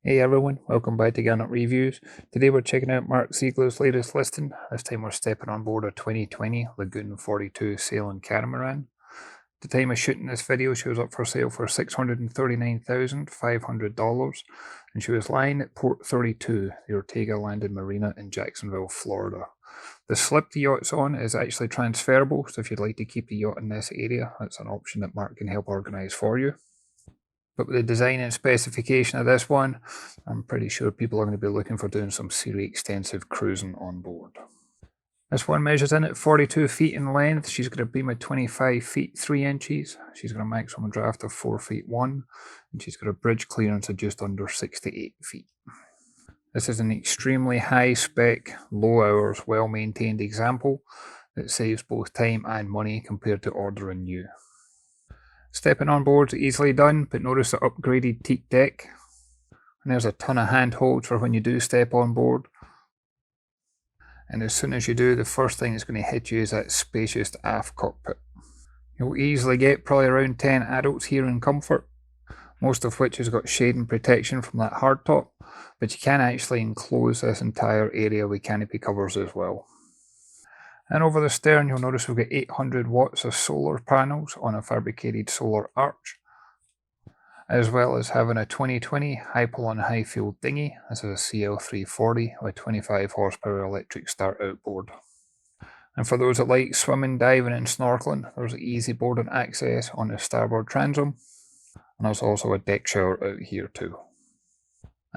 Hey everyone, welcome back to Garnock Reviews. Today we're checking out Mark Zeigler's latest listing. This time we're stepping on board a 2020 Lagoon 42 sailing Catamaran. The time of shooting this video, she was up for sale for $639,500 and she was lying at Port 32, the Ortega Landing Marina in Jacksonville, Florida. The slip the yacht's on is actually transferable, so if you'd like to keep the yacht in this area, that's an option that Mark can help organise for you. But with the design and specification of this one, I'm pretty sure people are going to be looking for doing some serious extensive cruising on board. This one measures in at 42 feet in length. She's got a beam of 25 feet 3 inches. She's got a maximum draft of 4 feet 1. And she's got a bridge clearance of just under 68 feet. This is an extremely high spec, low hours, well maintained example that saves both time and money compared to ordering new. Stepping on board is easily done, but notice the upgraded teak deck. And there's a ton of handholds for when you do step on board. And as soon as you do, the first thing that's going to hit you is that spacious aft cockpit. You'll easily get probably around 10 adults here in comfort, most of which has got shade and protection from that hardtop, but you can actually enclose this entire area with canopy covers as well. And over the stern, you'll notice we've got 800 watts of solar panels on a fabricated solar arch, as well as having a 2020 high pull on high fuel dinghy. This is a CL340 with 25 horsepower electric start outboard. And for those that like swimming, diving and snorkeling, there's easy boarding access on the starboard transom, and there's also a deck shower out here too.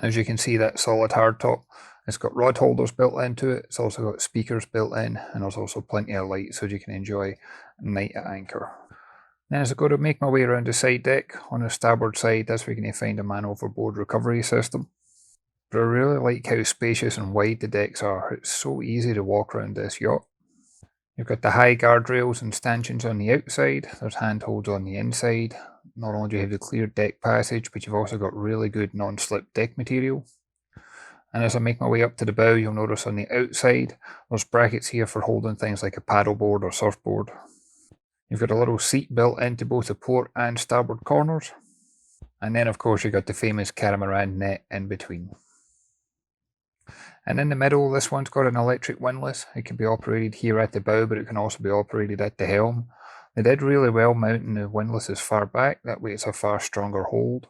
As you can see, that solid hardtop, it's got rod holders built into it, it's also got speakers built in, and there's also plenty of light so you can enjoy night at anchor. Then as I go to make my way around the side deck, on the starboard side, that's where you're going to find a man overboard recovery system. But I really like how spacious and wide the decks are. It's so easy to walk around this yacht. You've got the high guardrails and stanchions on the outside, there's handholds on the inside. Not only do you have the clear deck passage, but you've also got really good non-slip deck material. And as I make my way up to the bow, you'll notice on the outside, there's brackets here for holding things like a paddleboard or surfboard. You've got a little seat built into both the port and starboard corners. And then of course you've got the famous catamaran net in between. And in the middle, this one's got an electric windlass. It can be operated here at the bow, but it can also be operated at the helm. They did really well mounting the windlass as far back, that way it's a far stronger hold.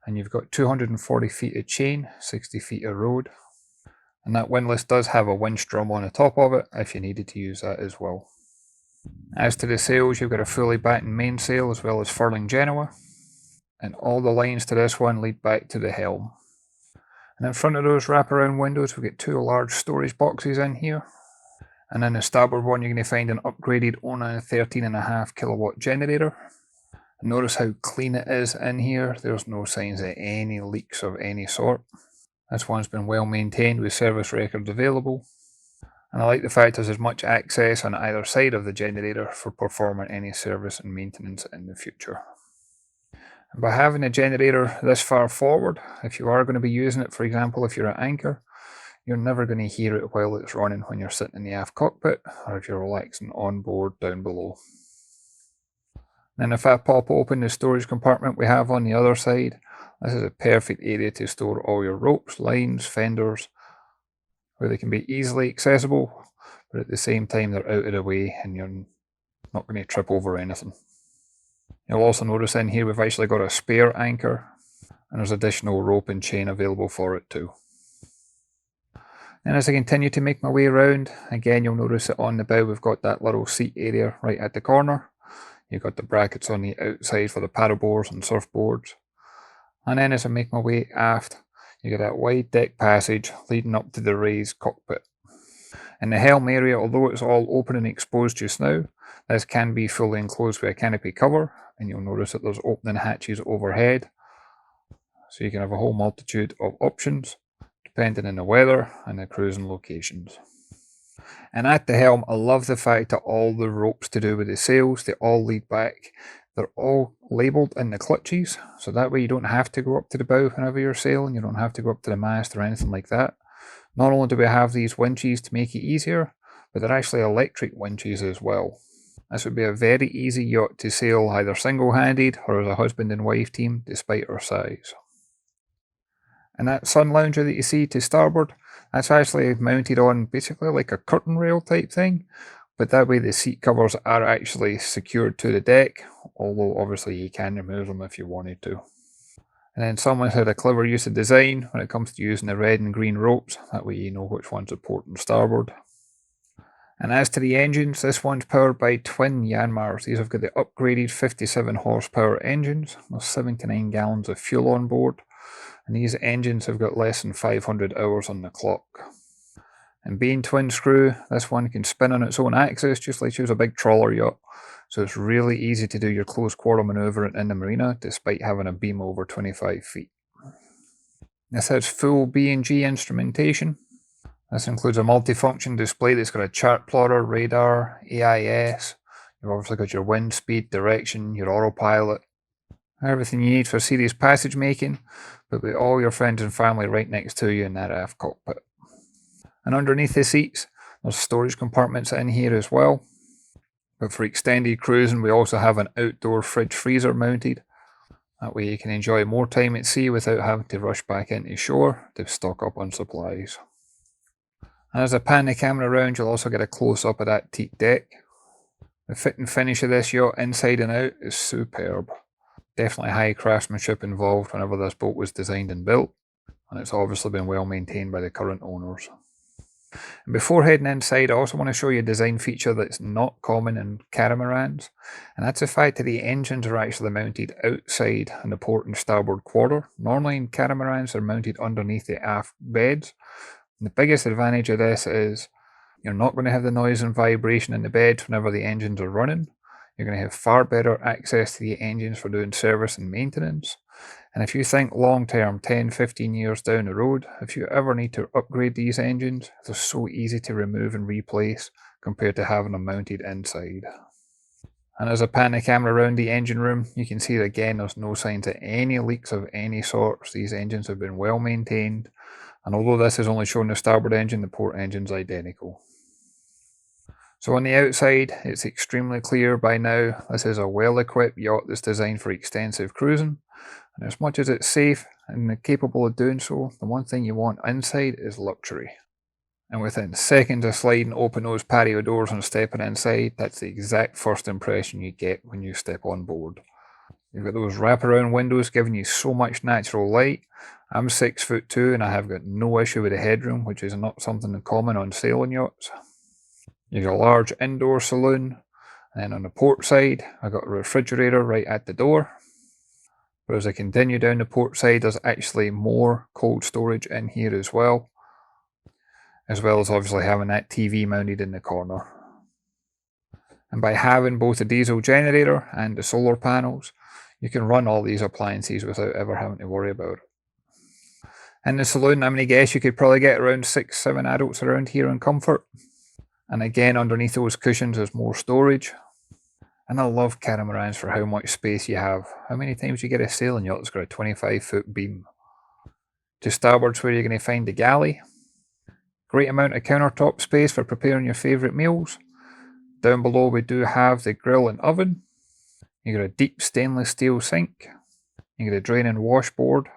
And you've got 240 feet of chain, 60 feet of rode. And that windlass does have a winch drum on the top of it, if you needed to use that as well. As to the sails, you've got a fully battened mainsail as well as furling Genoa. And all the lines to this one lead back to the helm. And in front of those wraparound windows, we've got two large storage boxes in here. And in the starboard one, you're going to find an upgraded Ona 13.5 kilowatt generator. And notice how clean it is in here. There's no signs of any leaks of any sort. This one's been well maintained with service records available. And I like the fact there's as much access on either side of the generator for performing any service and maintenance in the future. And by having a generator this far forward, if you are going to be using it, for example, if you're at anchor, you're never going to hear it while it's running when you're sitting in the aft cockpit or if you're relaxing on board down below. Then if I pop open the storage compartment we have on the other side, this is a perfect area to store all your ropes, lines, fenders, where they can be easily accessible, but at the same time they're out of the way and you're not going to trip over anything. You'll also notice in here we've actually got a spare anchor, and there's additional rope and chain available for it too. And as I continue to make my way around, again you'll notice that on the bow we've got that little seat area right at the corner. You've got the brackets on the outside for the paddleboards and surfboards. And then as I make my way aft, you get that wide deck passage leading up to the raised cockpit. In the helm area, although it's all open and exposed just now, this can be fully enclosed with a canopy cover, and you'll notice that there's opening hatches overhead. So you can have a whole multitude of options, depending on the weather and the cruising locations. And at the helm, I love the fact that all the ropes to do with the sails, they all lead back. They're all labelled in the clutches, so that way you don't have to go up to the bow whenever you're sailing, you don't have to go up to the mast or anything like that. Not only do we have these winches to make it easier, but they're actually electric winches as well. This would be a very easy yacht to sail either single-handed or as a husband and wife team, despite her size. And that sun lounger that you see to starboard, that's actually mounted on basically like a curtain rail type thing, but that way the seat covers are actually secured to the deck, although obviously you can remove them if you wanted to. And then someone's had a clever use of design when it comes to using the red and green ropes, that way you know which one's a port and starboard. And as to the engines, this one's powered by twin Yanmars. These have got the upgraded 57 horsepower engines with 79 gallons of fuel on board, and these engines have got less than 500 hours on the clock. And being twin screw, this one can spin on its own axis just like she was a big trawler yacht, so it's really easy to do your close quarter manoeuvre in the marina despite having a beam over 25 feet. This has full B&G instrumentation. This includes a multifunction display that's got a chart plotter, radar, AIS. You've obviously got your wind speed, direction, your autopilot, everything you need for serious passage making, but with all your friends and family right next to you in that aft cockpit. And underneath the seats, there's storage compartments in here as well. But for extended cruising, we also have an outdoor fridge freezer mounted. That way you can enjoy more time at sea without having to rush back into shore to stock up on supplies. And as I pan the camera around, you'll also get a close-up of that teak deck. The fit and finish of this yacht inside and out is superb. Definitely high craftsmanship involved whenever this boat was designed and built, and it's obviously been well maintained by the current owners. And before heading inside, I also want to show you a design feature that's not common in catamarans, and that's the fact that the engines are actually mounted outside in the port and starboard quarter. Normally in catamarans they're mounted underneath the aft beds. The biggest advantage of this is you're not going to have the noise and vibration in the bed whenever the engines are running. You're going to have far better access to the engines for doing service and maintenance. And if you think long term, 10-15 years down the road, if you ever need to upgrade these engines, they're so easy to remove and replace compared to having them mounted inside. And as I pan the camera around the engine room, you can see that again there's no signs of any leaks of any sorts. These engines have been well maintained. And although this is only showing the starboard engine, the port engine's identical. So on the outside, it's extremely clear by now this is a well-equipped yacht that's designed for extensive cruising. And as much as it's safe and capable of doing so, the one thing you want inside is luxury. And within seconds of sliding open those patio doors and stepping inside, that's the exact first impression you get when you step on board. You've got those wraparound windows giving you so much natural light. I'm 6'2" and I have got no issue with the headroom, which is not something common on sailing yachts. You've got a large indoor saloon, and then on the port side, I've got a refrigerator right at the door. But as I continue down the port side, there's actually more cold storage in here as well as obviously having that TV mounted in the corner. And by having both a diesel generator and the solar panels, you can run all these appliances without ever having to worry about it. In the saloon, I'm going to guess you could probably get around 6-7 adults around here in comfort. And again, underneath those cushions there's more storage. And I love catamarans for how much space you have. How many times you get a sailing yacht that's got a 25-foot beam? To starboard's where you're going to find the galley. Great amount of countertop space for preparing your favourite meals. Down below we do have the grill and oven. You got a deep stainless steel sink. You got a drain and washboard.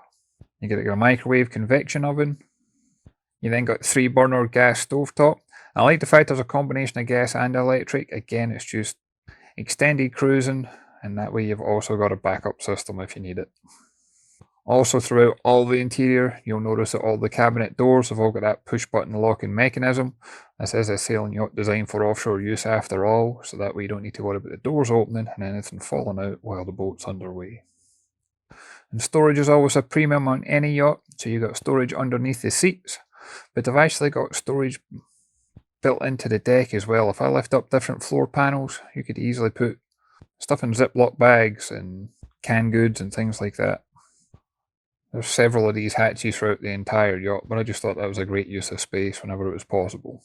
You got a microwave convection oven. You then got 3-burner gas stovetop. I like the fact there's a combination of gas and electric. Again, it's just extended cruising, and that way you've also got a backup system if you need it. Also throughout all the interior, you'll notice that all the cabinet doors have all got that push button locking mechanism. This is a sailing yacht designed for offshore use after all, so that way you don't need to worry about the doors opening and anything falling out while the boat's underway. And storage is always a premium on any yacht, so you've got storage underneath the seats, but they've actually got storage built into the deck as well. If I lift up different floor panels, you could easily put stuff in Ziploc bags and canned goods and things like that. There's several of these hatches throughout the entire yacht, but I just thought that was a great use of space whenever it was possible.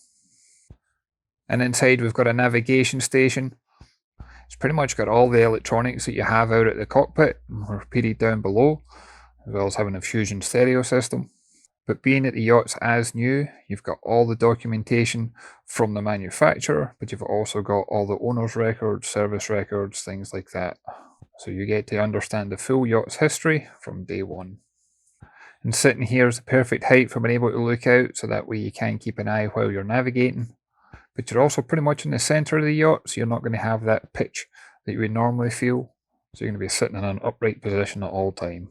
And inside we've got a navigation station. It's pretty much got all the electronics that you have out at the cockpit repeated down below, as well as having a Fusion stereo system. But being that the yacht's as new, you've got all the documentation from the manufacturer, but you've also got all the owner's records, service records, things like that. So you get to understand the full yacht's history from day one. And sitting here is the perfect height for being able to look out, so that way you can keep an eye while you're navigating. But you're also pretty much in the center of the yacht, so you're not going to have that pitch that you would normally feel. So you're going to be sitting in an upright position at all time.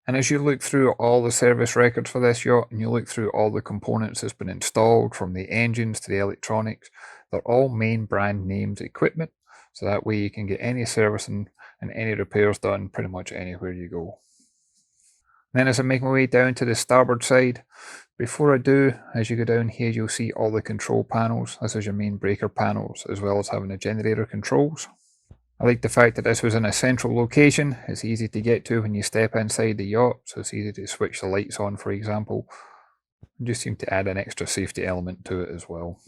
And as you look through all the service records for this yacht, and you look through all the components that's been installed, from the engines to the electronics, they're all main brand names equipment, so that way you can get any servicing and any repairs done pretty much anywhere you go. Then as I make my way down to the starboard side, before I do, as you go down here, you'll see all the control panels. This is your main breaker panels, as well as having the generator controls. I like the fact that this was in a central location. It's easy to get to when you step inside the yacht, so it's easy to switch the lights on, for example. It just seemed to add an extra safety element to it as well.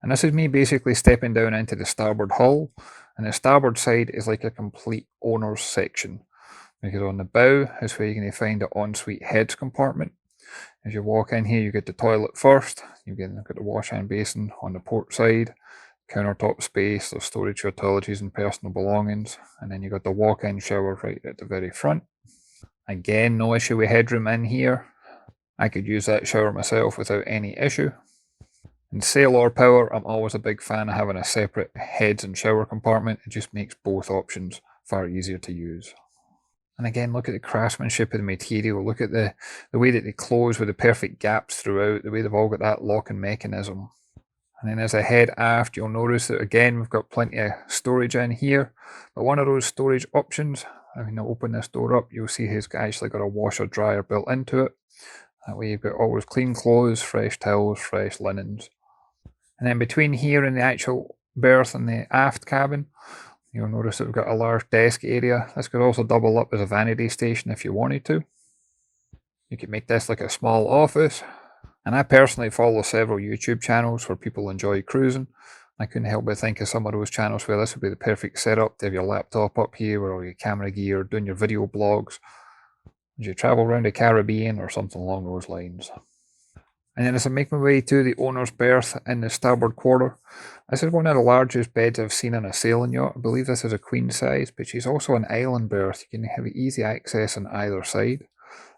And this is me basically stepping down into the starboard hull, and the starboard side is like a complete owner's section, because on the bow is where you're going to find the ensuite heads compartment. As you walk in here, you get the toilet first, you get the wash hand basin on the port side, countertop space, there's storage for toiletries and personal belongings, and then you got the walk-in shower right at the very front. Again, no issue with headroom in here. I could use that shower myself without any issue. In sail or power, I'm always a big fan of having a separate heads and shower compartment. It just makes both options far easier to use. And again, look at the craftsmanship of the material. Look at the way that they close with the perfect gaps throughout, the way they've all got that locking mechanism. And then as I head aft, you'll notice that again, we've got plenty of storage in here. But one of those storage options, I mean, I'll open this door up, you'll see it's actually got a washer dryer built into it. That way you've got always clean clothes, fresh towels, fresh linens. And then between here and the actual berth and the aft cabin, you'll notice that we've got a large desk area. This could also double up as a vanity station if you wanted to. You could make this like a small office. And I personally follow several YouTube channels where people enjoy cruising. I couldn't help but think of some of those channels where this would be the perfect setup to have your laptop up here with all your camera gear, doing your video blogs as you travel around the Caribbean or something along those lines. And then as I make my way to the owner's berth in the starboard quarter, this is one of the largest beds I've seen on a sailing yacht. I believe this is a queen size, but she's also an island berth. You can have easy access on either side.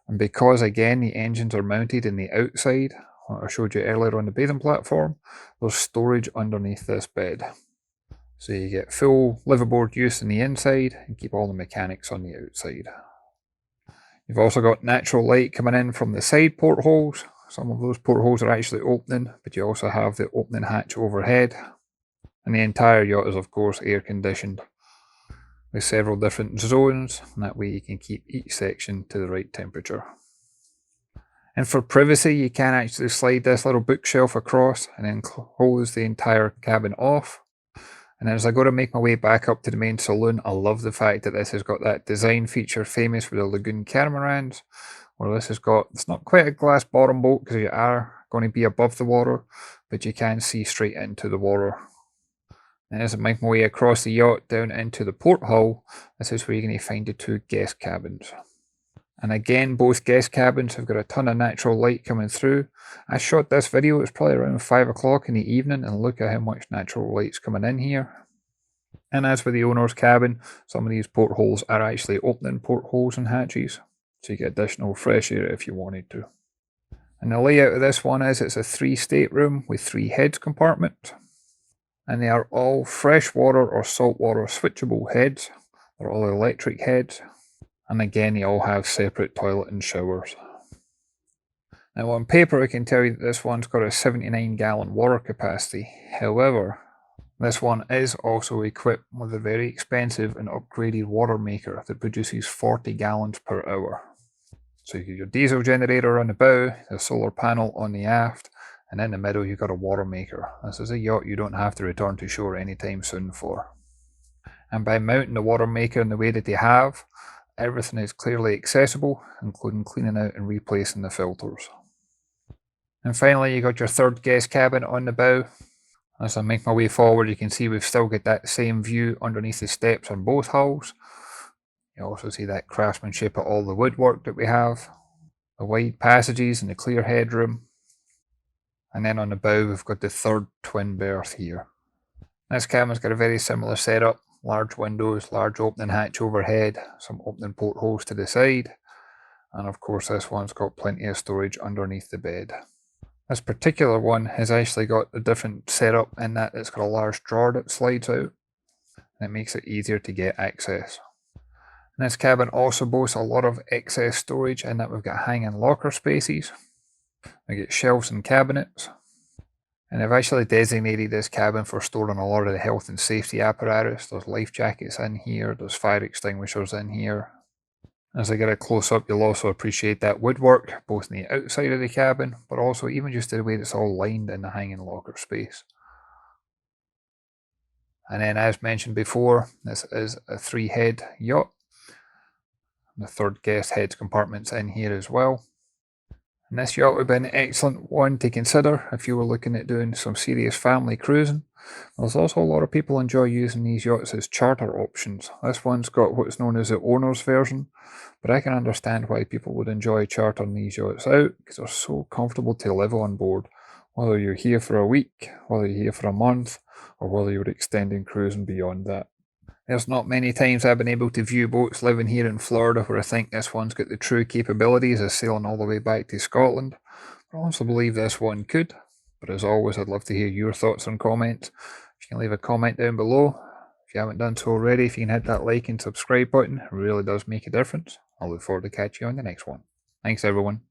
And because again the engines are mounted in the outside, what I showed you earlier on the bathing platform, there's storage underneath this bed. So you get full liveaboard use on the inside and keep all the mechanics on the outside. You've also got natural light coming in from the side portholes. Some of those portholes are actually opening, but you also have the opening hatch overhead. And the entire yacht is of course air conditioned with several different zones, and that way you can keep each section to the right temperature. And for privacy, you can actually slide this little bookshelf across and then close the entire cabin off. And as I go to make my way back up to the main saloon, I love the fact that this has got that design feature famous for the Lagoon Catamarans, where this has got, it's not quite a glass bottom boat because you are going to be above the water, but you can see straight into the water. And as I make my way across the yacht down into the port hull, this is where you're going to find the two guest cabins. And again, both guest cabins have got a ton of natural light coming through. I shot this video, it was probably around 5 o'clock in the evening, and look at how much natural light's coming in here. And as for the owner's cabin, some of these portholes are actually opening portholes and hatches, so you get additional fresh air if you wanted to. And the layout of this one is it's a 3 stateroom with 3 heads compartments. And they are all freshwater or saltwater switchable heads. They're all electric heads. And again, they all have separate toilet and showers. Now on paper, I can tell you that this one's got a 79-gallon water capacity. However, this one is also equipped with a very expensive and upgraded water maker that produces 40 gallons per hour. So you get your diesel generator on the bow, the solar panel on the aft, and in the middle you've got a water maker. This is a yacht you don't have to return to shore anytime soon for. And by mounting the water maker in the way that they have, everything is clearly accessible, including cleaning out and replacing the filters. And finally you got your third guest cabin on the bow. As I make my way forward, you can see we've still got that same view underneath the steps on both hulls. You also see that craftsmanship of all the woodwork that we have, the wide passages and the clear headroom. And then on the bow, we've got the third twin berth here. This cabin's got a very similar setup. Large windows, large opening hatch overhead, some opening portholes to the side. And of course this one's got plenty of storage underneath the bed. This particular one has actually got a different setup in that it's got a large drawer that slides out, and it makes it easier to get access. And this cabin also boasts a lot of excess storage in that we've got hanging locker spaces, we get shelves and cabinets, and I've actually designated this cabin for storing a lot of the health and safety apparatus. There's life jackets in here, there's fire extinguishers in here. As I get a close up, you'll also appreciate that woodwork, both in the outside of the cabin, but also even just the way it's all lined in the hanging locker space. And then, as mentioned before, this is a 3-head yacht. The third guest head compartment's in here as well. And this yacht would be an excellent one to consider if you were looking at doing some serious family cruising. There's also a lot of people enjoy using these yachts as charter options. This one's got what's known as the owner's version, but I can understand why people would enjoy chartering these yachts out because they're so comfortable to live on board. Whether you're here for a week, whether you're here for a month, or whether you're extending cruising beyond that. There's not many times I've been able to view boats living here in Florida where I think this one's got the true capabilities of sailing all the way back to Scotland. I also believe this one could, but as always I'd love to hear your thoughts and comments. If you can leave a comment down below. If you haven't done so already, if you can hit that like and subscribe button, it really does make a difference. I look forward to catching you on the next one. Thanks everyone.